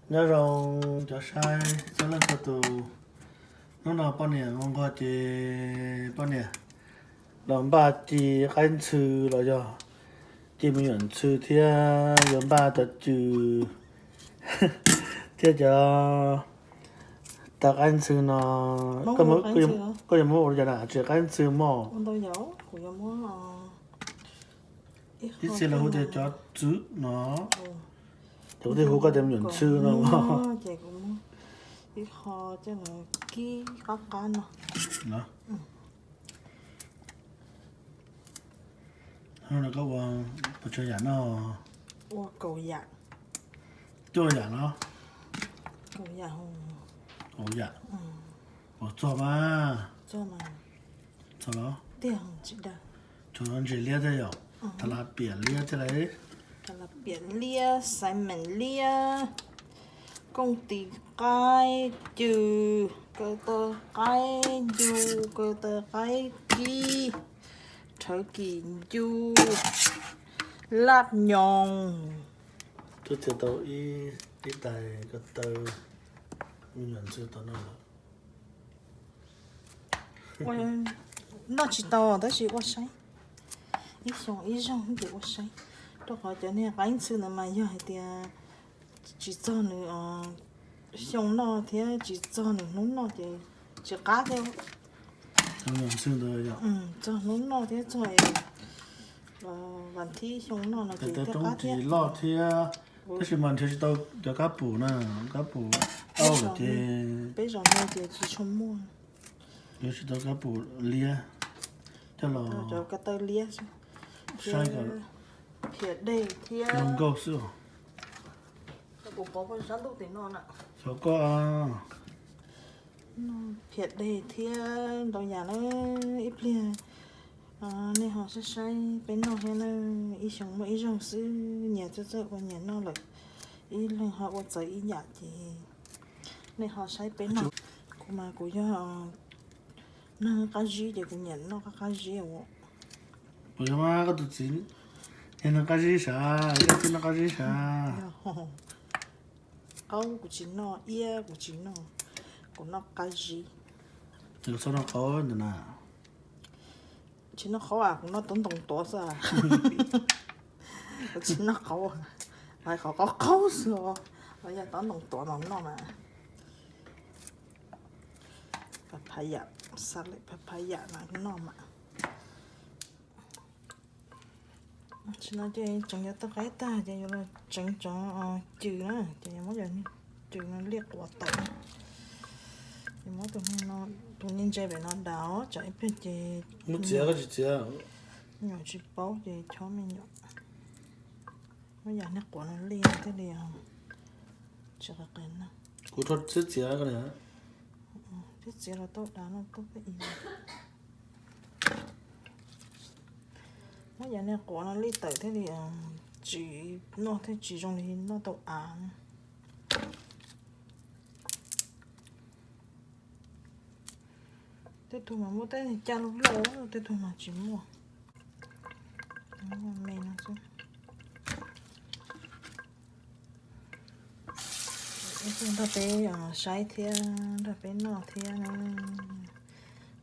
nhớ rồi cho sai cho lên cho tù nó nào bao nhiêu ngon quá chị bao nhiêu làm ba chị ăn sư rồi cho chị mình nhận sư thì làm ba tập chữ thế cho ta ăn sư nó có gì mua rồi nè chỉ ăn sư mò con tôi giấu của yo mua ít xe là hỗ trợ cho chữ nó chỗ thì hỗ trợ thêm nhận sư nó chị cũng ít họ chứ là kí các con nó hôm nay có một chơi giả nó cầu dạ chơi giả nó cầu dạ không ồ dạ ồ cho mà cho mà cho nó tiền chị đã cho nó chỉ lia thế rồi thật là biển lia thế đấy thật là biển lia sai mình lia công ty cái trừ cơ tơ cái du cơ tơ cái kỳ thời kỳ du lát nhong tôi chỉ tao ít tài cái tờ mình nhận sư tao nó nó chỉ tao đó chỉ có sai ít xong thì có sai đó họ cho nên cái sư này mà giờ thì chỉ cho nữa xong nó thì chỉ cho nữa nó thì chỉ cá theo tao nhận sư rồi cho nó thế rồiวันที่ชงนอน แต่ต้องจีรอดที่ถ้าชิมันที่ต้องจะกับปูนะกับปูเอาเจ bây giờ nó thì chỉ chôn mua เดี๋ยวชิต้องกับปูเลียจะรอ rồi cái tơ lia ใช่ก่อน thiệt đây thì ลงก็ซื้อ cũng có con sáng lúc thì non ạ เขาก็ thiệt đây thì đầu nhà nó ít lia nên họ sẽ xây bên nó hay là ít sống mà ít rong sư nhà cho con nhà nó là ít lần họ có giấy ít nhà thì nên họ xây bên nó mà của cho nó cái gì để của nhà nó cái gì vậy 不是嘛个都真现在干些啥现在那干些啥 câu của chính nó ia của chính nó của nó cái gì 这个说到高的呢 chính nó khó à cũng nó tốn đồng to ra chính nó khó lại khó có khó rồi bây giờ tốn đồng to nó mà papaya salad papaya là nó mà chính nó chơi chẳng nhớ tất cái ta chơi là chẳng cho trừ nó chơi mỗi giờ trừ nó liệt quả tỏi thì mỗi tụi nên chơi về nó đào chạy bên chơi một chiếc cái gì chiếc nhỏ chỉ bao chơi cho mình nhỏ bây giờ nó quả nó liên thế liền chưa có cái nào cú thoát chiếc chiếc cái này cái gì là tốt đó nó tốt cái gì bây giờ nó quả nó liên tới thế thì chỉ trong thì nó tàu án thế thôi mà mua tới thì cha lúc lỗ thế thôi mà chỉ mua nó mê nó chứ chúng ta bé sai thế ta bé nọ thế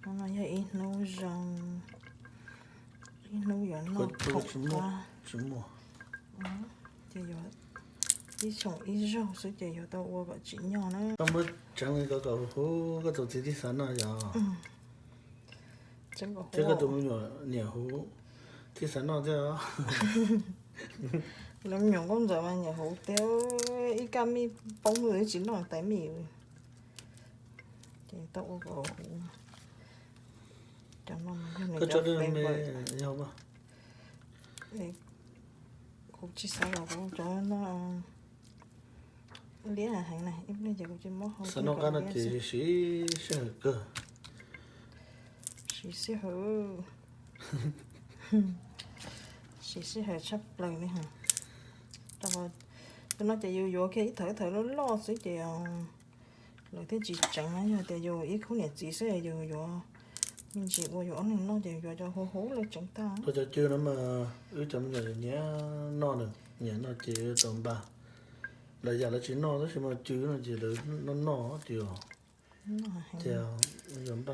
nó nói vậy nấu rong nấu giờ nó khóc quá thì giờ ít sống ít rau số giờ giờ tao qua vợ chị nhỏ nó không biết chẳng cái hú cái tổ chức sản nào giờ chứ cái tổ mình nhỏ nhiều hú thì sản nào chứ lắm nhỏ con giờ mà nhà hủ tiêu ít cam mi bông người chỉ nói tại mì thì tao có hủ cho nó cái chỗ đó mày nhau mà cũng chỉ sao là cũng cho nó lý là hàng này em bây giờ cũng chỉ mất không sản nào cái này thì sẽ cơ sẽ hở sẽ hở sắp lời này hả rồi nó chỉ vô cái thở nó lo sẽ chỉ rồi thế chỉ chẳng ấy rồi thì vô ít khối này chỉ sẽ vô mình chỉ vô này nó chỉ vô cho hố là chúng ta tôi cho chưa nó mà ứ chấm rồi nhé non được nhé nó chỉ tầm ba là giờ là chỉ nó đó chỉ mà chứ là chỉ là nó chiều theo giống ba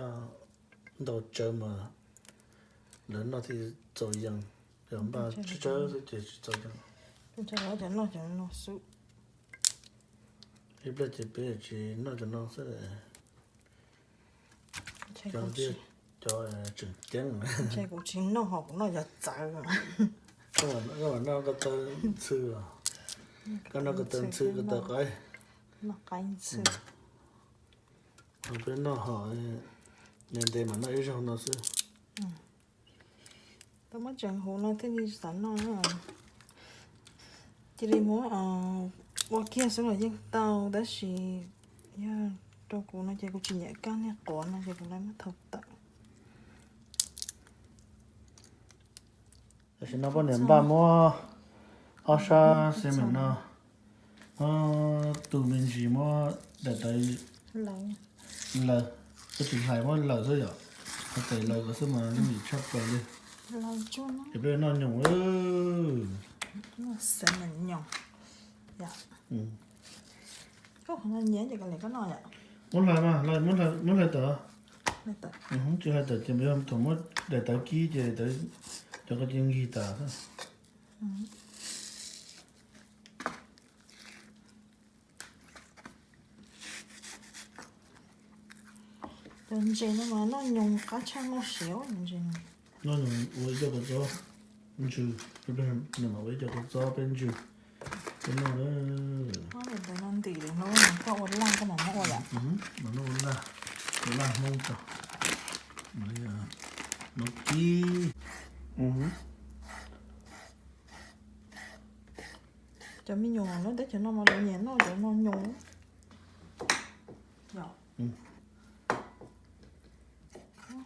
đồ chơi mà lớn nó thì rồi dần giống ba chơi thì rồi dần cho nó su ít là chỉ biết chỉ nó cho nó sẽ chơi cho cũng biết cho chừng tiếng chơi cũng chính nó học nó giờ trời các bạn nó có tên xưa cái nó có tên xưa cái tờ cái nó cánh sư ở bên nó hỏi nên đây mà nó ít rồi nó xưa tao mất chẳng hồ nó thế đi sẵn nó chỉ đi mua qua kia xong rồi nhưng tao đã chỉ nha tao cũng nó chơi cũng chỉ nhẹ căng nha còn nó chơi cũng lấy mất thật tận thì nó có niệm ba mua ở xa xem mình nó tụi mình chỉ mua để tới lâu là cái chuyện hay mua là thôi rồi cái tới là cái mà nó bị chấp vào đi lâu cho nó thì bên nó nhung nó sẽ mình nhong dạ ừ. có khả năng nhớ cho cái này có nói vậy muốn làm mà lại muốn lại tờ này tự chưa hay tờ chỉ biết không thùng mất để tới ký chỉ để tới cho cái tiếng guitar thôi đơn giản nó mà nó nhung cá chăng nó xéo đơn giản nó nhung với cho cái gió bên chú bên nằm với cho cái gió bên chú bên nó đó nó là tại nó tỉ để nó có một lăng cái mà nó gọi là mà nó là mông tờ nó ký cho mình nhung nó để cho nó mà đỡ nhẹ nó để nó nhung dạ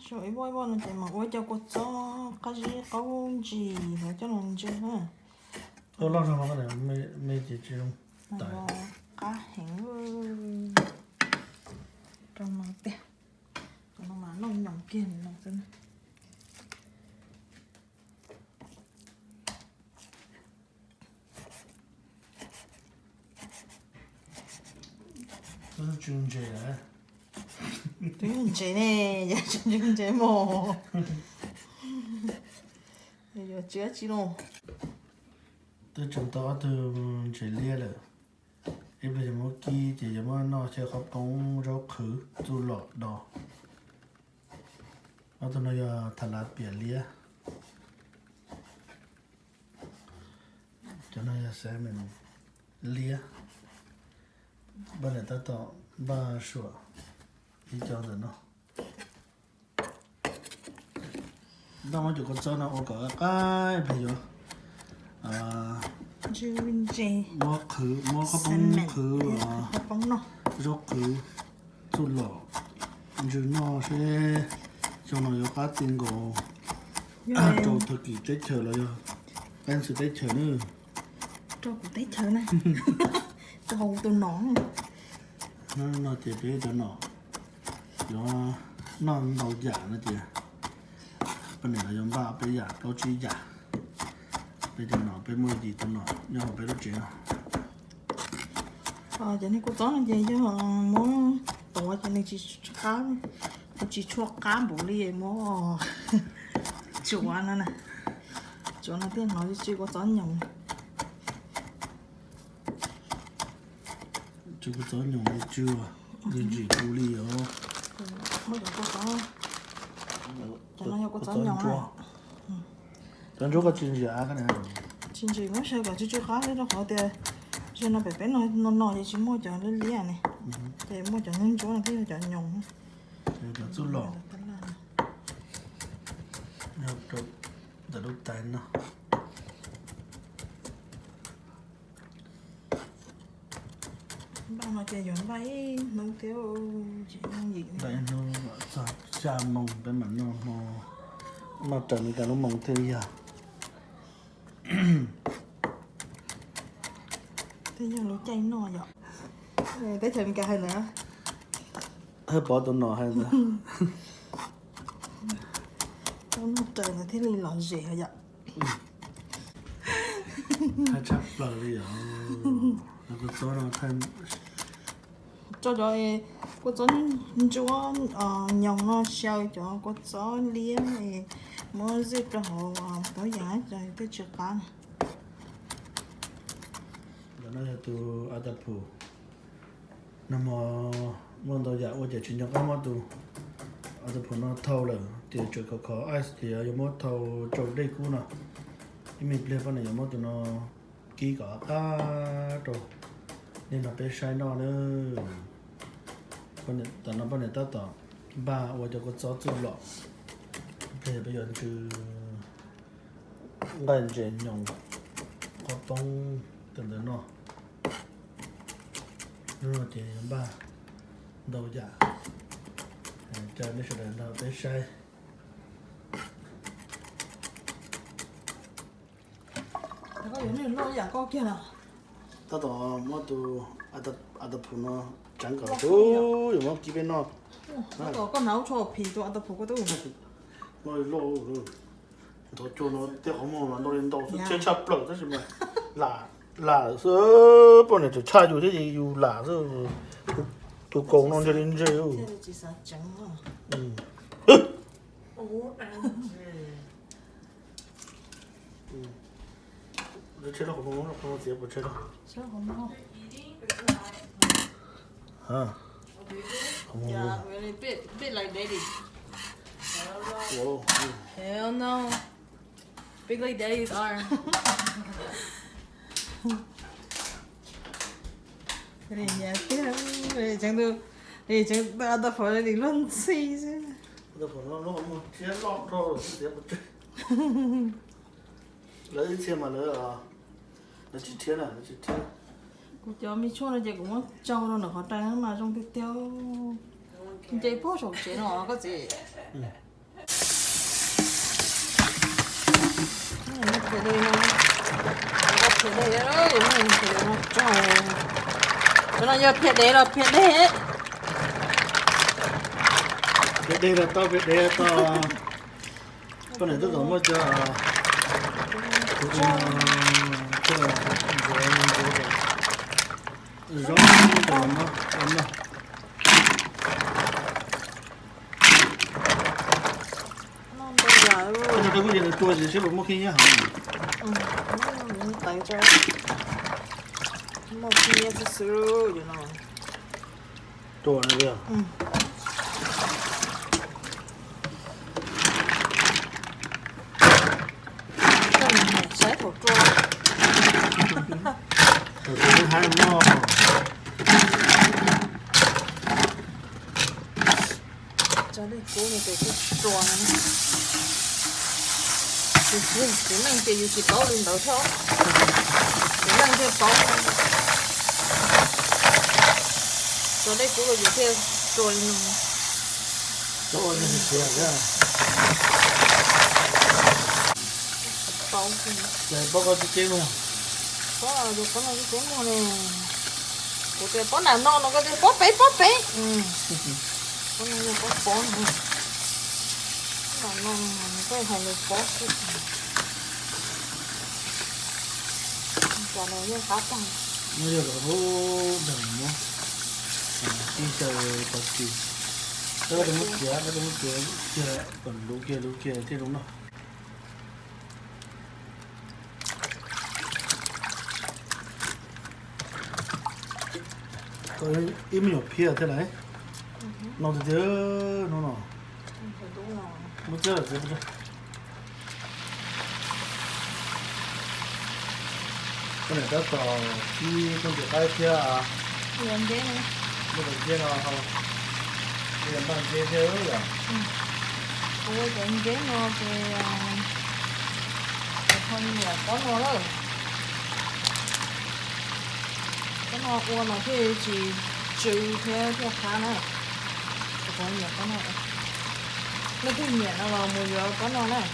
rồi bôi nó chạy mà bôi cho cô cho cái gì câu gì rồi cho nó chơi ha tôi lo rằng cái này mấy chị chưa tại cá hẹn trong nó tè cho nó mà nó nhồng kia nó真这是军节嘞。 Tuyên chế nè, giờ tuyên chế mồ. Giờ chế chi đâu? Tôi chúng ta từ chế lia rồi. Em bây giờ mua kia chỉ mà nó sẽ có bông rau khử du lọ đỏ. Ở tôi nói thật là bìa lia. Cho nó sẽ mình lia. Bây giờ ta tạo ba sủa. Đi cho rồi nó. Đâu mà chụp con cho nó có cái bây giờ. Tuyên chế. Mua có bông khử bông nó. rau khử du lọ. Rồi nó sẽ cho nó có cái tiền của trâu thời kỳ Tết chờ rồi. Em sẽ Tết chờ nữa. Trâu của Tết chờ này. Trâu tôi nón. Nó chỉ biết cho nó. Rồi nó đầu giả nó chị. Bên này là giống ba bây giả đâu chi giả. Bây giờ nó bây mua gì tụi nó nhưng mà bây giờ chuyện Cho nên cô chó là gì chứ mà muốn tổ cho nên chỉ cá chỉ cho cá bổ li mua chua nó nè chua nó tiếng nói chứ có chó nhồng chưa có chó nhồng hay chưa đi chỉ cu li ở mới được có chó cho nó có chó nhồng à chó chỗ có chuyện gì cái này chuyện gì cũng sao cả chứ chưa cá đấy nó khó tiền cho nó bé nó thì chỉ mua cho nó lia này để mua cho những chỗ là cái cho nhồng thì nó chút lọ nó từ lúc tay nó bao mà chơi dọn váy nấu theo chị ăn gì đây nó xa mông bên mặt nó trần cả nó mông theo giờ thế giờ nó chay no vậy tới thêm cả hai nữa hơi bỏ tụi nó hay nữa nó trời là thế li lọ rẻ vậy hay chắc là đi ở 那个早上看cho có chó chúa nhồng nó sao cho có chó liếm thì mới giúp cho họ tối giải rồi tới chợ bán那要都阿达普，那么梦到家我就去年刚么都阿达普那偷了，就这个考爱是的有么偷做内裤呢？因为别方呢有么都那几个卡多，nên là bé sai nó nữa, bên này tao nó bên này tao tao ba và cho con chó chua lọ, bây giờ từ gần trên nhung có bông từ từ nó thì ba đầu dạ cho nó sẽ là bé sai có những người nó giả có kia nào tao tao mà tu ada phụ nó chẳng có tu有么几边nó nó có nấu cho皮做的不过都我老都做那这好么嘛，那人都是切不了，这什么辣是本来就差就这有辣是都讲那这人这有，这是几啥整啊？这吃了好多，我直接不吃了。吃好吗？啊。Yeah, really bit like daddy. Whoa. Hell no. Big like daddies are. Cái nhà kia, cái chẳng được, cái chẳng ta ta phải đi luôn xí chứ. Ta phải nó không chia lọt thôi,直接不吃。lấy ít tiền mà lấy à? Nó chỉ thiên à, nó chỉ thiên. Cô cháu mi chua là chị cũng trâu nó khó trái mà trong tiếp theo chị phố sổ chế nó có gì nó phải đây nó có phải đây đó mình phải nó trâu cho nó giờ phải đây là phải đây hết Biết đây là tao biết đây là tao. Con này tôi giống mà cho giống đó mà tôi bây giờ chua gì chứ không có khi nhá hả? Tại cho một khi nó sữa you know Chua này kìa. Sấy của chua Rồi tôi hai nó cho đi cố này cái chua này chỉ năng chỉ bảo lên đầu theo chỉ năng cái bảo cho đây cũng là gì theo chua lên chua này thì ra. bảo Đây bao có cái luôn. có rồi có này cái món này của cái bó nào nó có cái bó bé con này có bó nữa nó cái hay là bó cho nó như khá tăng Bây giờ là hô đầm nó đi chơi có gì đó là một kia kia còn lũ kia thế đúng không? Tôi im nhiều phía thế này nó thì thế nó mất chưa rồi chưa cái này đã tỏ khi công việc ai kia à làm thế này bây giờ kia nào không bây giờ bạn kia thế rồi ôi cái ghế nó cái không là có nó rồi cái nó qua nó thì chỉ trừ theo khá này có nhiều có nó nó cái nhẹ nó vào mùi giờ có nó này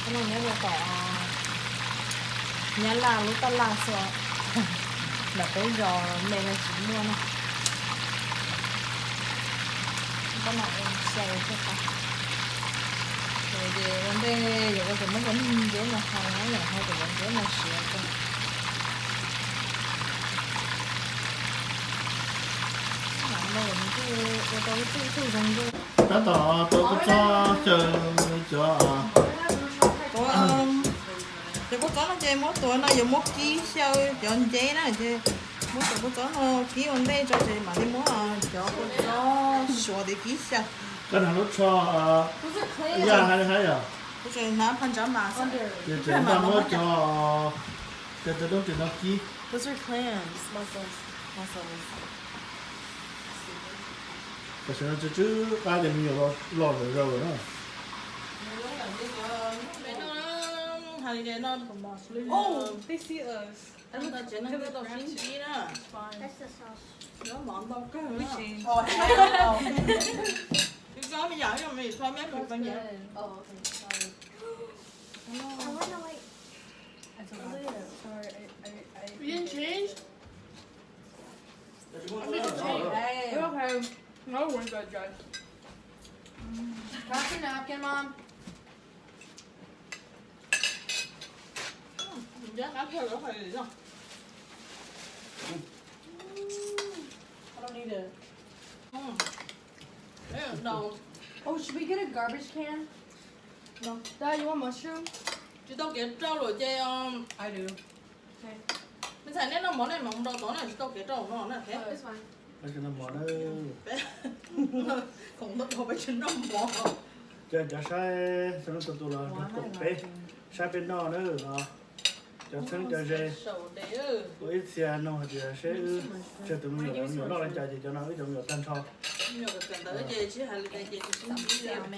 cái này nhớ là tỏ nhớ là lúc ta làm sợ là cái giò này là chỉ mua này có nó xài cho ta rồi thì vấn đề giờ có thể mất vấn đề mà hàng nó là hai cái vấn đề mà sửa cho 那我们我到最终就等到都不早就啊，我就不找那些么多那有么技巧人家那些么就不找那基本的就是嘛的么啊，就不找说的技巧，跟他们说啊， Those are 呀 clams. 还有，就是拿盘找马上。 Under. 就这他们叫，这都这都鸡， Those are clams. Mussels. 可是这俺这没有老肉了。 Oh, they see us. Nó chỉ nó cái đầu xin chi đó. That's the sauce. Nó món đâu cái We nữa. changed. Cái sao bây giờ cho mày thoa mép That's phân vậy. good. Oh, okay. Sorry. I wanna like. I took it. Sorry. You didn't change? Hey. Okay. No, we're good, guys. Pass your napkin, Mom. Dạ đã theo đó phải rồi. I don't need it. Đấy là đầu. Oh, should we get a garbage can? No. Dad, you want mushroom? Chị tao kể trâu rồi chơi I do. Okay. mình xài nét nó món này mà không đâu tối này chị tao kể trâu nó là thế. It's fine. Cái nó mỏ nó, Không tốt không phải chính nó món. cho sai, cho nó tụt là nó cục bé, sai bên nó nữa à, cho thân cho dễ, Sầu đấy. có ít xe nó thì sẽ, cho tụi mình nó là chạy cho nó ít tụi mình tan thao, Nhiều cái cần tới chơi chứ hay là chơi chứ không biết làm mẹ.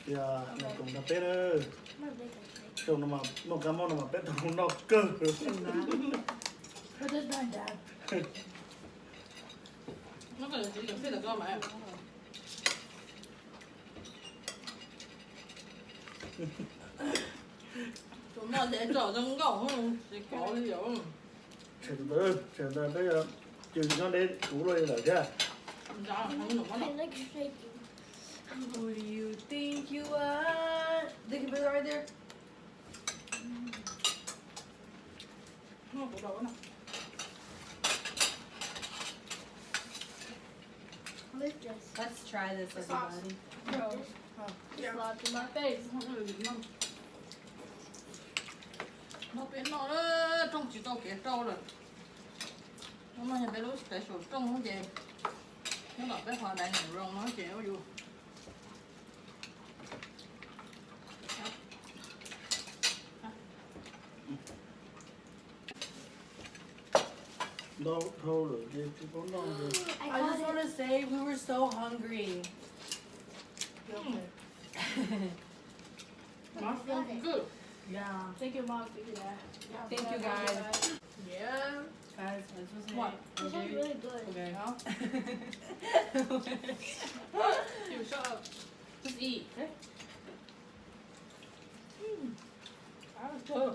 thì nó cũng là bé nữa, I'm gonna make a cake. trong nó mà một cái món nó mà bé thằng nó cơ, Put this back, Dad. Nó cần chỉ cần biết là do mẹ. Chúng nó để trò trong gọng không? Thì có đi rồi. chuyển từ bây giờ chừng nó đến đủ rồi là chứ, Dạ, không được I nó. like shaking. Who do you think you are? They can put it right there. Nó cũng đâu nó. Lick this. Let's try this, everybody. No. Slapped in my face. Không được nó. Nó biết nó đó, trong chỉ tao kể trâu rồi. Nó nhà bé lúc special trong nó về. Nó bảo bé hoa đại nhiều rong nó chéo vô. đâu thôi rồi chứ cũng đâu rồi, I I just got want it. to say we were so hungry. Nó không good. Yeah. Thank you, Mom. Thank you, Dad. Thank you, guys. Yeah. Guys, I just want to say. What? This is really good. Okay. You shut up. Just eat. Okay? That was good.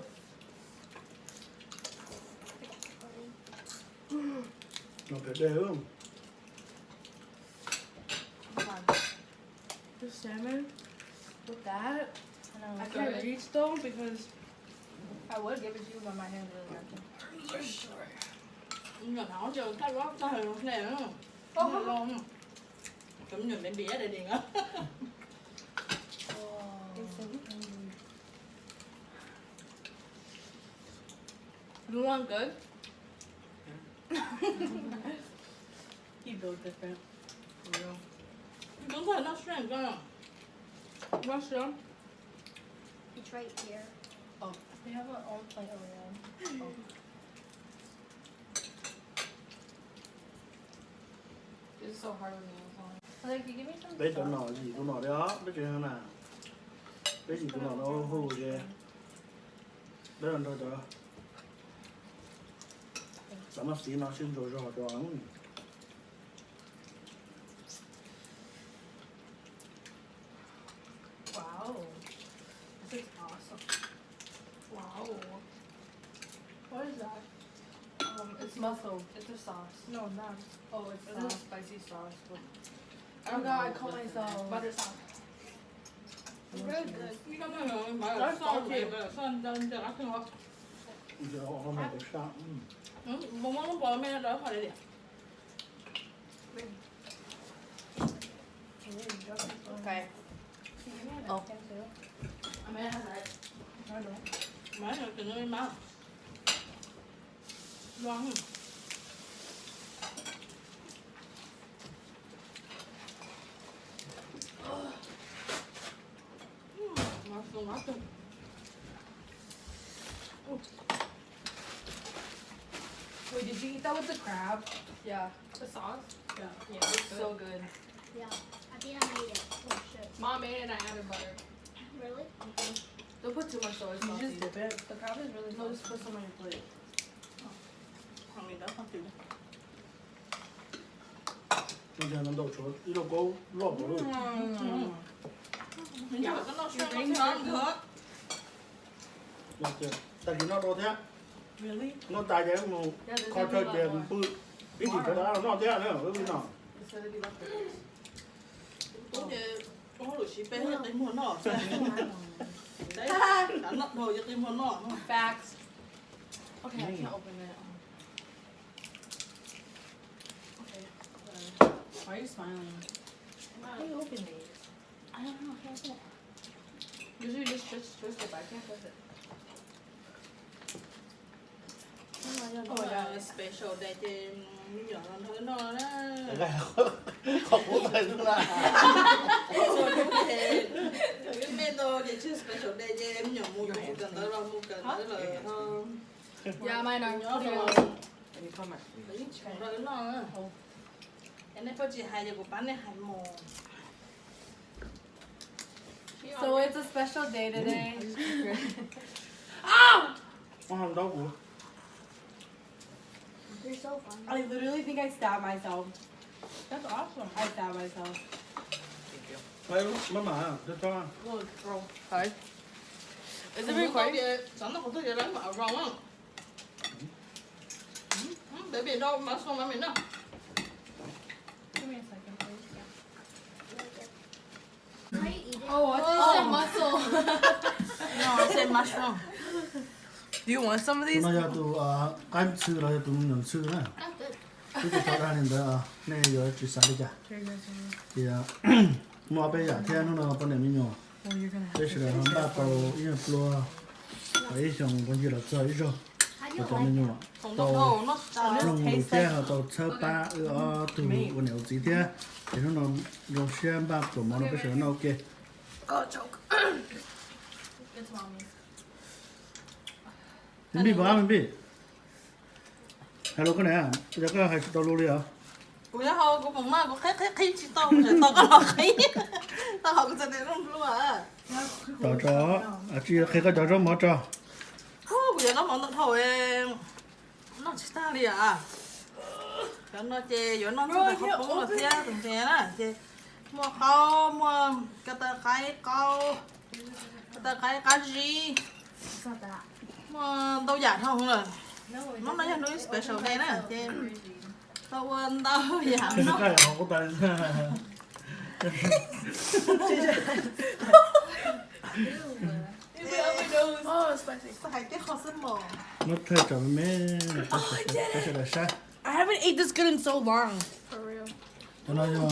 nó phải đều, The salmon with that, I Okay. can't reach though because I would give it to you, but my hands really dirty. Nhỏ nó chờ cái đó cái hình này nữa. Nó luôn. Cũng nhìn bên bía đây đi á. You want good? He built different. For real. Đúng rồi, nó strength cơ. Mushroom. It's right here. Oh, they have their own plate over there. Oh. This is so hard with me. Like, can you give me some bé tụi sauce? nó gì tụi nó đó, bé chuyện nào, bé gì tụi nó hù ghê, bé làm thôi đó, sao mà xí nó xin rồi đó. Wow. This is awesome. Wow. What is that? It's mussel. It's a sauce. No, not. Oh, it's a spicy sauce. I don't know. I call myself butter sauce. It's really good. Cái đó là phải là son thì phải là son chân cho nó không có. Giờ họ không được sao, Một món bò mẹ đó phải đi. Okay. Oh. I mean, it has that. I don't. Má được từ nơi má. Ngon. Ngon không ngon không? Wait, did you eat that with the crab? Yeah. The sauce? Yeah. Yeah, it's so good. Yeah. I think I made it. Oh shit. Mom made it and I added butter. Really? Don't put too much soy You sauce. just dip it. The crab is really No, good. just put some on your plate. Không mình đã không tìm. Bây giờ nó đổ chuột, đi đâu có lọt vào rồi. Mình chả có nó xem nó ngon nữa. Được chưa? Tại vì nó đổ thế, Really? nó tài thế mà Yeah, there's coi gonna be chơi a lot tiền more. bự. Ít chỉ cái đó là nó thế nữa, bởi vì nào? It's gonna be left over. Ủa vậy, ủa lụi xí bé hết đến mua nọ. Đấy, đã nọ rồi cho tìm mua nọ. Facts. Okay, I can't open it. Okay. Why are you smiling? How do you open these? I don't know. Here's it. Usually just twist it, but I can't twist it. Oh yeah, special day trên nhỏ nó thứ nó đó. Cái này không có tay nữa là. Cái menu thì chứ special day trên nhỏ mua cần đó là mua cần đó là Yeah, mine are. nhớ Okay. rồi. Anh không mạch. Đấy, rồi nó. Em này có chỉ hai giờ của bán này hai mồ. So it's a special day today. Nó không đau của. You're so funny. I literally think I stabbed myself. That's awesome. I stabbed myself. Đấy, mất mà, cho cho. Rồi, rồi. Sorry. Is it Không có recording? gì, sẵn nó không có gì lắm mà rong á. Để bị đâu mà xong mà mình đâu. Give me a second, please. How you eat it? Oh, I thought you said muscle. No, I said mushroom. Do you want some of these? nó giờ tụ ăn sư rồi tụ nhận sư nè. That's good. Cái tụ ra nên đó nè giờ chỉ xài đi chả. Thì mua bây giờ theo nó bên này mình nhỏ. Oh, you're gonna have Đây là hắn ba tàu yên floor. Ấy xong con gì là chơi rồi. How do Có you cho like mình it? nhỏ. Không có đồ, nó Rong đầu tiên là tàu sơ ba ở tụ bên này gì thế? Thì nó rong xem ba tụ mà nó bây giờ nó ok. Oh, choke. It's mommy's. Mình bị bỏ mình bị. Hello cái này à? Bây giờ cái hay tàu luôn đi à? Ủa thôi, cô mong má, cô khét khí chị tao, rồi tao có lọ khí. Tao học cái này luôn luôn à. Tàu chó, chỉ khi có chó mở cho. Thôi, bây giờ nó mong tao thôi em. Nó chỉ ta đi à. Cho nó chê, rồi nó sẽ học bóng là thế, từng thế đó. Chê. Mua khâu, mua cái tờ khai câu. Cái tờ khai cá gì. It's not that. Mua đâu giả không rồi. No, it Nó nói cho nó special day đó. Chê. crazy. Tao quên tao giảm nó. Cái này không có tay. Oh, it's spicy. Sao hay tiếc khó xin mồ. Nó thay cho mấy cái sẽ là sao? I haven't ate this good in so long. For real. Cho nó cho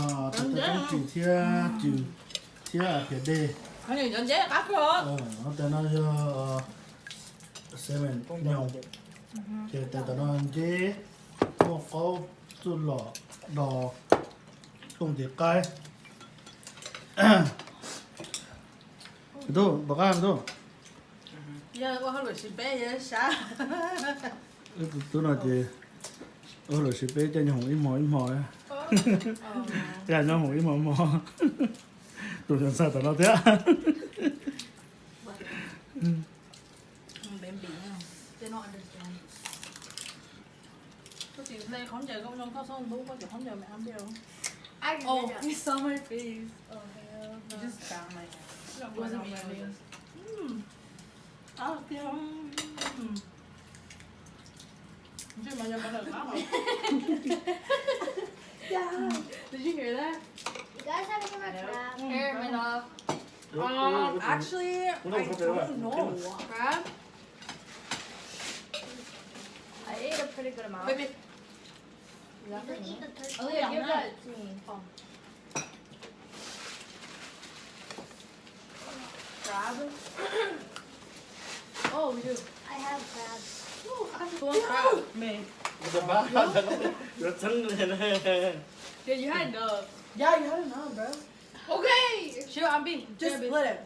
tao chỉ thia phía đây. Anh nhìn nhận dễ cắt rồi. Nó tao nó cho seven nhông. Thì tao nó dễ một câu tu lọ đỏ không thể cay. Itu, bakal itu. Giờ qua hơi xịt bé vậy sao? Itu nanti. Rồi sẽ bé cho nhau im mỏi. Dạ nhau im mỏi. Tụi chúng sao tao nó thế? Bém bỉ không? They don't understand. Có chị đây không chờ công nhân có số thú có chị không chờ mẹ ăn đều. I can Oh, do you saw my face. Oh, hell You no. just found my It wasn't me, it was À, tiêu. Chứ mà giờ bắt đầu khá mà. Yeah. Did you hear that? You guys have any more crab? Here, my dog. Actually, I don't know. Crab? I ate a pretty good amount. Baby. You can eat the turkey. Oh yeah, give that to me. Oh. Crab? Oh, we do. I have crabs. Who wants crab? Me. มันจะบ้าแล้วเดี๋ยวฉันเลยนะ Yeah, you had enough. Yeah, you had enough, bro. Okay! Sure, I'm being. Just split it.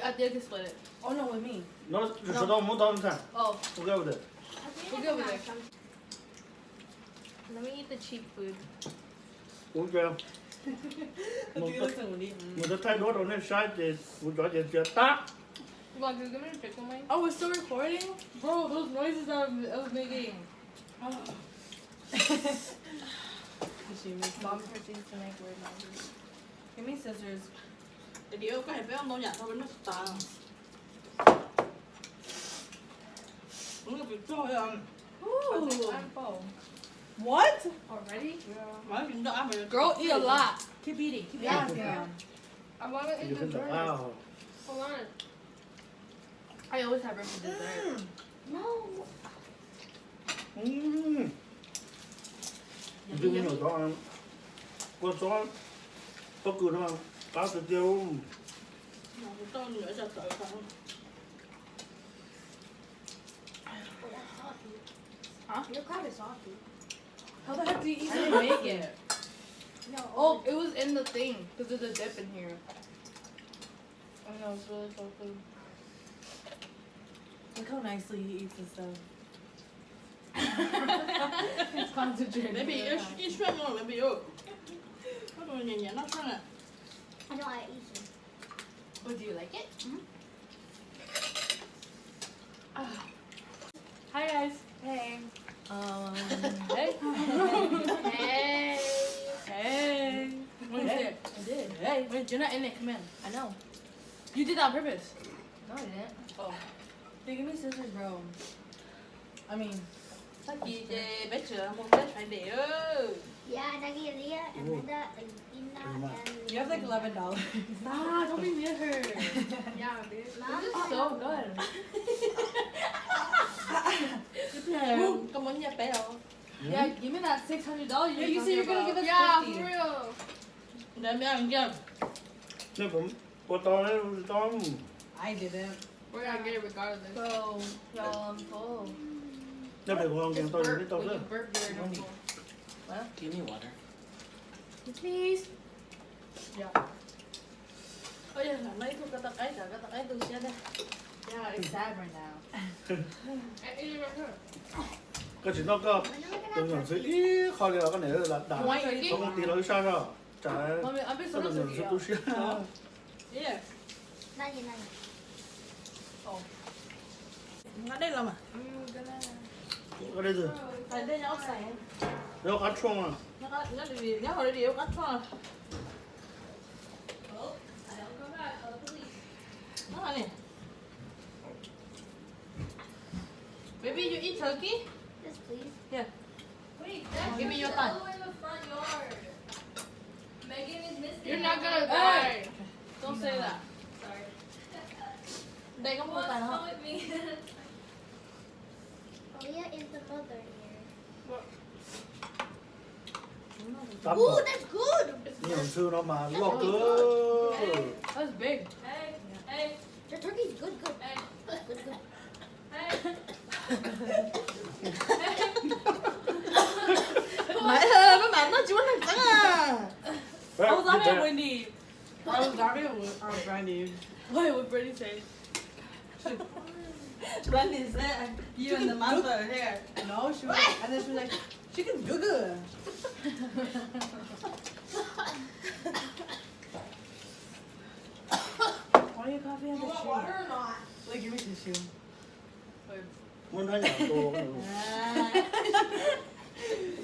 I did just split it. Oh no, with me. น้องจะต้องมุดตอนสั่ง Oh, โอเคไปเลย we'll go over there. Let me eat the cheap food. โอเคมันจะใช้รถเราเนี่ยใช้เจ็ดมันจะเจ็ดตา Come on, can you give me the chicken wing? Oh, we're still recording? Bro, those noises that I was making. Mom proceeds to make weird noises. Give me scissors. Điều có hẹp với ông đâu nhặt thôi, nó tàn. Muốn việc thôi à. Ooh. I'm full. What? Already? Mấy chuyện đó mà. Girl, eat a lot. Keep eating. Keep Yeah, eating. yeah. I want to อยู่ eat ขึ้น the แต่ dessert. อ้าว Hold on. I always have room for dessert. No. ดูหน่อยก่อนก็ซ้อนก็คือว่าตาสุดเดียว Mà cái con nữa sao sợ không? Oh, that's salty. Huh? Your crab is salty. How the heck do you even make it? No. Oh, it was in the thing because there's a dip in here. I know, it's really so good. Look how nicely he eats his stuff. It's concentrated. Maybe you shrimp more, maybe you. Có đồ nhẹ nhẹ nó sao nè. I know I eat them. Oh, do you like it? Hi guys. Hey. Hey. Hey. Hey. What is it? I did. Hey, wait, you're not in it. Come in. I know. You did that on purpose. No, I didn't. Oh. Hey, give me scissors, bro. I mean, Sao chị bé sữa một bé phải đĩa. Yeah, and I get Leah and Linda and Ina and. You have like $11. ah, don't be near her. Yeah, dude. Mom, This is so good. Có muốn nhập bé không? Yeah, give me that $600. Yeah, you said you're gonna give us Yeah, 50. for real. Để bé ăn chưa? เนี่ยผมปวดตอนนี้ตอน I didn't. We're gonna get it regardless. Bro, y'all, I'm full. เนี่ยเดี๋ยวผมลองกินตอนนี้ตอน When นี้ you burp, you're no full. Give me water. Please. Ôi giời, mấy cô cái tật ấy tôi sẽ đây. Yeah, it's sad right now. I ate it right here. ก็ถึงนอกก็ I know we're ตรง gonna อย่าง have ซื้อ turkey. อีข้อเดียวก็เนี่ยระดับ Want turkey? ปกติเราใช้ก็จ่าย Mommy, I'm being ก็ so ต้อง nice ซื้อ to ตู้ you. เชี่ย Yeah. Nani, nani. Nó đây là mà. I'm gonna. ก็ได้ซื้อ Phải đây nó xài. แล้วคัดช่วงอ่ะ Nó đi nó hồi đi cắt thôi. Nó là nè. Baby, you eat turkey? Yes, please. Wait, Give me your time. all the way in the front yard. Megan is missing. You're not gonna die. die. Don't say that. Sorry. Đây có một tài Come không? with me. Leah is the mother here. ตับ Ooh, that's good. นี่ผมซื้อน้องมาลอกเกอ That's big. Hey, hey, The turkey's good, good. hey, Good, good. hey. Mẹ mấy bạn nó chúa này trắng à. I was laughing at Wendy. I was laughing at Brandy. Wait, what Brittany say? Brandy said, you and the mother are here. No, she was, and then she was like, chicken good. Why are you coughing on the tree? or not? Wait, give me tissue. มันให้อย่างโต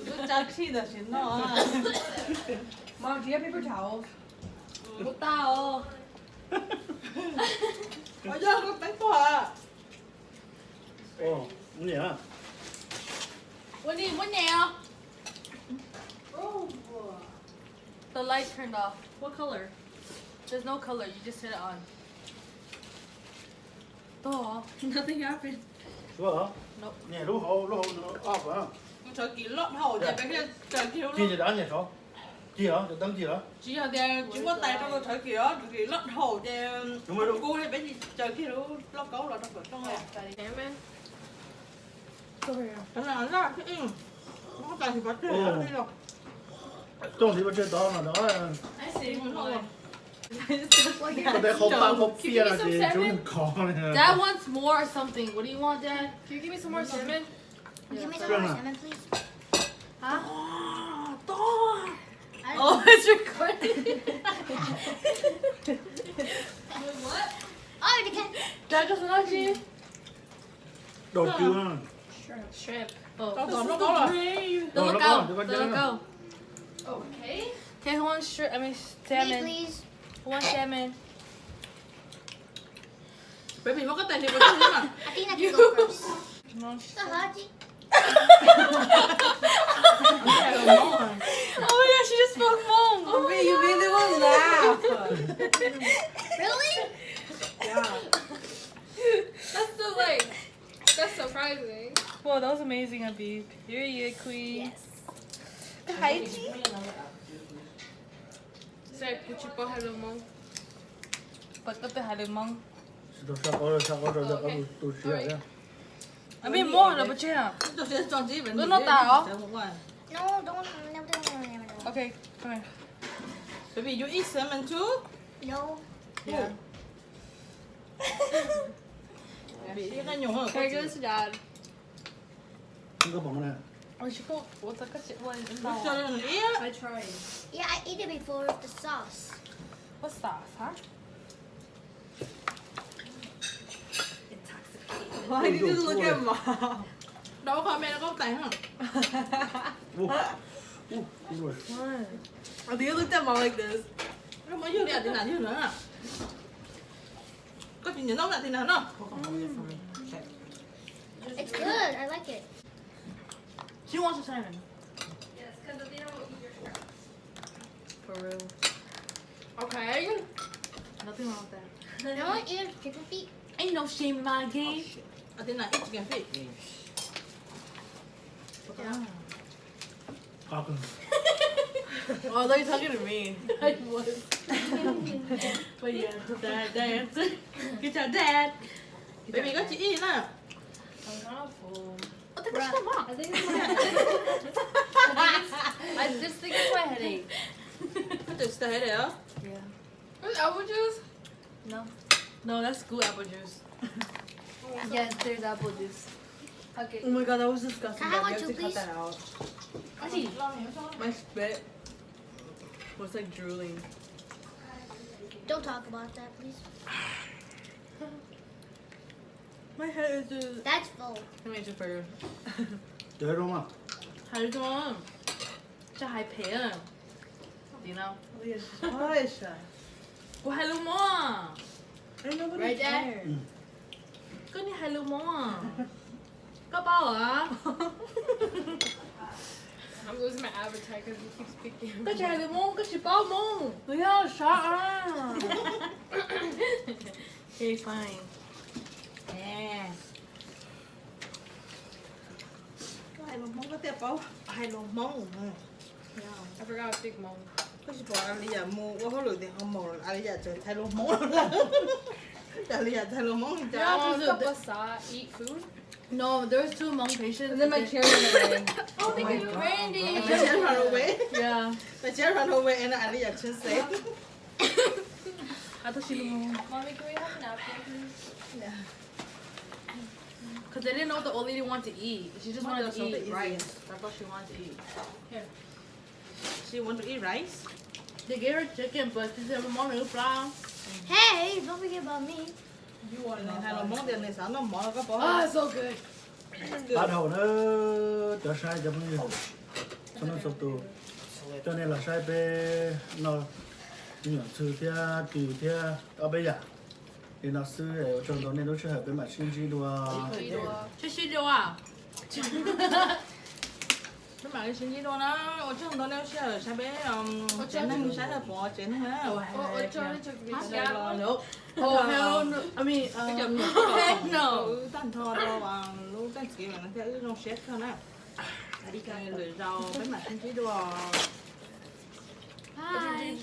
Good job, she does it, no. Mom, do you have paper towels? What the hell? Ôi giời, có bánh phở à? โอ้เนี่ย Wendy, what now? The light turned off. What color? There's no color. You just hit it on. Oh, nothing happened. ชัวร์เหรอเนี่ยรู้เขาออกเหรอ What trời kỳ lót hậu để bé kia trời kỳ lót. chị thì đã nhỉ sao chị hả chị đăng chị hả Chỉ là để chúng có tay trong cái trời kỳ đó kỳ lót hậu để đúng rồi đúng cô thì bé gì trời kỳ lót cấu là trong này. Salmon. Over here. Cái này rất là thích. Nó tay thì bắt được đi rồi. trong thì bên trên đó là đó I see one. có thể không bao không bia là gì chú đừng khó này Dad wants more or something. What do you want, Dad? Can you give me some more salmon? Give me some Sure. more salmon, please. Huh? To. Oh, it's recording. What? Oh, you can. Dad doesn't like you. đồ chưa Shrimp. Oh, Con nó có rồi. the Oh, look look out, out. look The out, look look out. Okay. Take one shrimp. I mean Me, salmon. please. One salmon. Bởi vì nó có tay thì bắt được mà. I think I can go first. No. So hard. Oh my gosh, she just spoke Hmong. Oh, you really want laugh. Really? Yeah. That's so like, that's surprising. Wow, that was amazing, Abby. Period, queen. Yes. Hi, G. Sorry, put your paw hello, mom. Put up the hello, mom. đồ sao có rồi có đồ chia đấy Abby, more, double check. Tôi sẽ chọn gì vậy? Nó tao. No, don't. No. Okay, come here. Bởi vì you eat salmon too. No. Yeah. Bị cái nhung ở Here goes Dad. không có bỏng này Oh, she go. What's the question? What is Cho that? nên ý. I tried. Yeah, I ate it before with the sauce. What's that, huh? Why did you look at mom? Đâu có mẹ nó có tay hả? đúng rồi I think you looked at mom like this. Nó mới chưa đi thì nào chứ nữa à? Có chuyện gì nóng là thì nào nó? It's good. I like it. She wants a salmon. Yes, because Athena will eat your shrimp. For real. Okay. Nothing wrong with that. No one eats chicken feet. Ain't no shame in my game. À thì nào ít chicken feet. à cần Oh, they're talking to me. I was. But yeah, Dad. Good job, Dad. Bởi vì có chị ý nè. I'm not full. Oh, take the shrimp off. I think it's my I just think it's my headache. Có tự stay there. Yeah. There's apple juice. No. No, that's school apple juice. Yes, there's apple juice. Okay. Oh my god, that was disgusting. Can I have You one have too, to cut please? that out. Auntie. My spit was like drooling. Don't talk about that, please. My head is just. That's full. Let me just burger. để đúng không How you doing? Cho hai pay. You know? Gosh. Well, hello, mom. Ain't nobody Right there. cares. Có đi hello, mom. Có bao à? I'm losing my appetite because you keep speaking. Có cho hello, mom. Có chỉ bao mom. Yeah, shut up. Okay, fine. Yeah. Hai lồng mông có tiệp không? Hai lồng mông. I forgot to speak mom. Có chỉ bỏ anh đi giờ mua có hối lượng tiền không mồ anh đi giờ trời thay lồng mông. Giờ đi giờ thay lồng mông thì You're chả. not supposed to basa, eat food. No, there's two Hmong patients. And then my chair went away. Oh, thank you, Randy. The chair run away. Yeah. The chair run away and anh đi giờ chân safe. I thought she was home. Mommy, can we have a napkin, please? Because they didn't know what the old lady wanted to eat. She just What wanted does to eat something rice. easy? That's all she wanted to eat. She want to eat rice? They gave her chicken, but she said, Mom, no flour. Hey, don't forget about me. You want Này hai lồng mông tiền này sáng nó mỏ có bỏ. Oh, it's so good. bắt đầu nó trở sai cho mình cho nó sụp tù cho nên là sai về nó nhỏ sư thia trừ thia ở bây giờ thì nó sư ở trong đó nên nó sẽ hợp với mặt sinh chi đùa Chứ she do à? Cái mà cái sinh đồ nó ở trong đó nó sẽ ở sai bé chén nó sẽ là bỏ chén ha. What Johnny took me to Dạ, that. nước. Oh, hell no. I mean, Cái chồng heck no. Tan thò đâu và lúc tan chỉ mà nó sẽ nó xét thôi nè. cái lưỡi rau bánh mặn anh chế đồ. Hi.